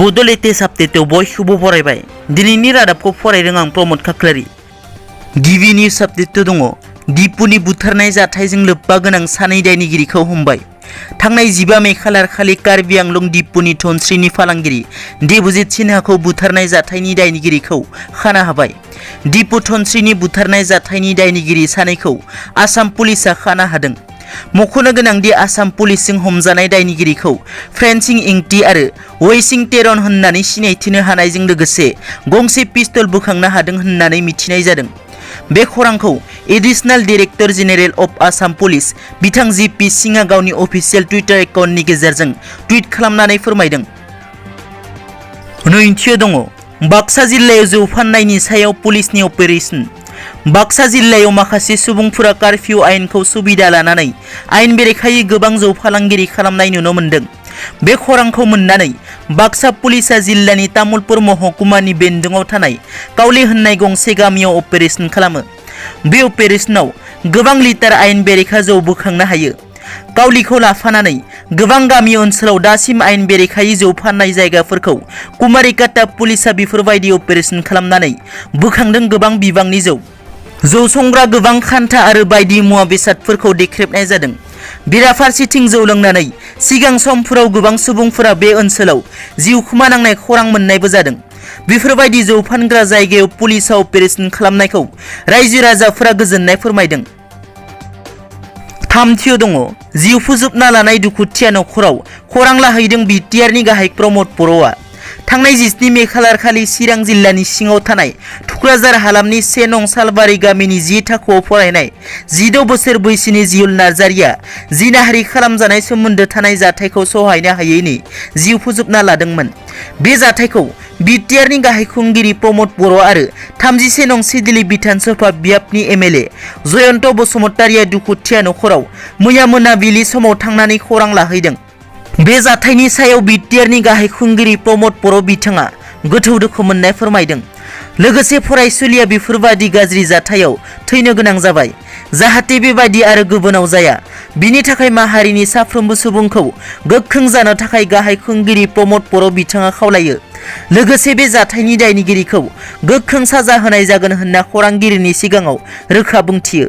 बड' लेटेस्ट आपडेटआव बयखौबो बरायबाय। दिनैनि रादाबखौ फरायदों आं प्रमद खाख्लारि। गिबि निउज आपडेटआव दङ दिपुनि बुथारनाय जाथायजों लोब्बा गोनां सानै दायनिगिरिखौ हमबाय। थांनाय 15 मे खालार खालि कार्बि आंलं दिपुनि धनस्रीनि फालांगिरि देबजित सिन्हाखौ बुथारनाय जाथायनि दायनिगिरिखौ खाना होबाय। दिपु धनस्रीनि बुथारनाय जाथायनि दायनिगिरि सानैखौ आसाम पुलिसआ खाना होदों। मख'नो गोनांदि आसाम पुलिसजों हमजानाय दायनिगिरिखौ फ्रेन्सिं इंटी आरो वेइसिं टेरन होननानै सिनायथिनो हानायजों लोगोसे गंसे पिस्तल बोखांनो हादों होननानै मिथिनाय जादों। बे खौरांखौ additional director general of Assam police बिथां जी.पी. सिंहआ गावनि अफिसियेल टुइटार एकाउन्टनि गेजेरजों टुइट खालामनानै फोरमायदों। नैथियाव दङ बाक्सा जिल्लायाव जौ फाननायनि सायाव पुलिसनि अपारेशन। बाक्सा जिल्लायाव माखासे सुबुंफोरा कार्फिउ आयेनखौ सुबिदा लानानै आयेन बेरेखायै गोबां जौ फालांगिरि खालामनाय नुनो मोन्दों। बे खौरांखौ मोननानै बाक्सा पुलिसआ जिल्लानि तामुलपुर महकुमानि बेन्दोंआव थानाय कावली होननाय गंसे गामियाव अपारेशन खालामो। बे अपारेशनाव गोबां लिटार आयेन बेरेखा जौ बोखांनो हायो। कावलीखौ लाफानानै गोबां गामि ओनसोलाव दासिम आयेन बेरेखायै जौ फाननाय जायगाफोरखौ कुमारिकाटा पुलिसआ बेफोरबायदि अपारेशन खालामनानै बोखांदों। गोबां बिबांनि जौ संग्रा गोबां खान्था आरो बायदि मुवा बेसादफोरखौ देख्रेबनाय जादों। बेराफारसेथिं जौ लोंनानै सिगां समफोराव गोबां सुबुंफोरा बे ओनसोलाव जिउ खोमानांनाय खौरां मोननायबो जादों। बेफोरबायदि जौ फानग्रा जायगायाव पुलिसआ अपारेशन खालामनायखौ रायजो राजाफोरा गोजोननाय फोरमायदों। थामथियाव दङ जिउ फोजोबना लानाय दुखुथिया नखराव खौरां लाहैदों बिटिआरनि गाहाय प्रमद बर'आ। थांनाय 17 मे खालार खालि चिरां जिल्लानि सिङाव थानाय थुक्राझार हालामनि 1 नं सालबारि गामिनि 10 थाखोआव फरायनाय 16 बोसोर बैसोनि जिउल नार्जारिया जिनाहारि खालामजानाय सोमोन्दो थानाय जाथायखौ सहायनो हायैनि जिउ फोजोबना लादोंमोन। बे जाथायखौ बिटिआरनि गाहाय खुंगिरि प्रमद बर' आरो 31 नं सिडिली बिधानसभा बियाबनि एमएलए जयन्त बसुमतारिया दुखुथिया नखराव मैया मोनाबिलि समाव थांनानै खौरां लाहैदों। बे जाथायनि सायाव बिटिआरनि गाहाय खुंगिरि प्रमद बर' बिथाङा गोथौ दुखु मोननाय फोरमायदों। लोगोसे फरायसुलिया बेफोरबादि गाज्रि जाथायाव थैनो गोनां जाबाय। जाहाथे बेबायदि आरो गुबुनाव जाया बिनि थाखाय माहारिनि साफ्रोमबो सुबुंखौ गोख्रों जानो थाखाय गाहाय खुंगिरि प्रमद बर' बिथाङा खावलायो। लोगोसे बे जाथायनि दायनिगिरिखौ गोख्रों साजा होनाय जागोन होनना खौरांगिरिनि सिगाङाव रोखा बुंथियो।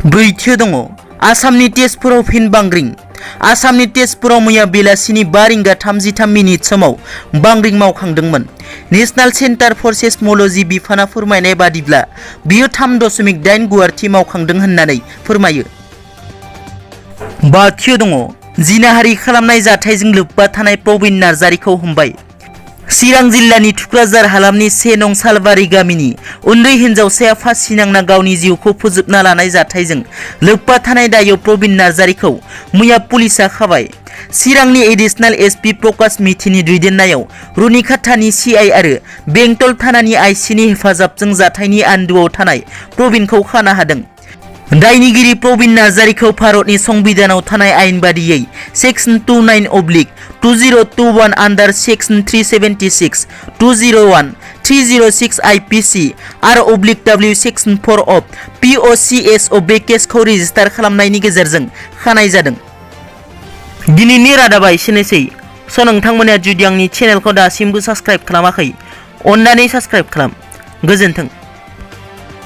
ब्रैथियाव दङ आसामनि तेजपुराव फिन बांग्रिं। आसामनि तेजपुराव मैया बेलासिनि 5:33 समाव बांग्रिं मावखांदोंमोन। नेशनेल सेन्टार फर सेस्मोलजी बिफाना फोरमायनाय बादिब्ला बियो 3.8 गुवारथि मावखांदों होननानै फोरमायो। बाथियाव दङ जिनाहारि खालामनाय जाथायजों लोब्बा थानाय प्रबिन नार्जारिखौ हमबाय। चिरां जिल्लानि थुक्राझार हालामनि 1 नं सालबारि गामिनि उन्दै हिन्जावसाया फासि नांना गावनि जिउखौ फोजोबना लानाय जाथायजों लोब्बा थानाय दायाव प्रबिन नार्जारिखौ मैया पुलिसआ खाबाय। चिरांनि एडिशनेल एसपि प्रकाश मिथिनि दैदेननायाव रुनिकाटानि सिआइ आरो बेंटल थानानि आइसिनि हेफाजाबजों जाथायनि आन्दोआव थानाय प्रबिनखौ खाना हादों। दायनिगिरि प्रबिन नार्जारिखौ भारतनि संबिधानाव थानाय आयेन बादियै सेक्सन 29/2021 आन्डार सेक्सन 376, 201, 306 आइपिसि आरो /W सेक्सन 4 अफ POCS बे केसखौ रेजिस्टार खालामनायनि गेजेरजों खानाय जादों। दिनैनि रादाबा एसेनोसै। नोंथांमोना जुदि आंनि चेनेलखौ दासिमबो साबस्क्राइब खालामाखै अन्नानै साबस्क्राइब खालाम। गोजोन्थों।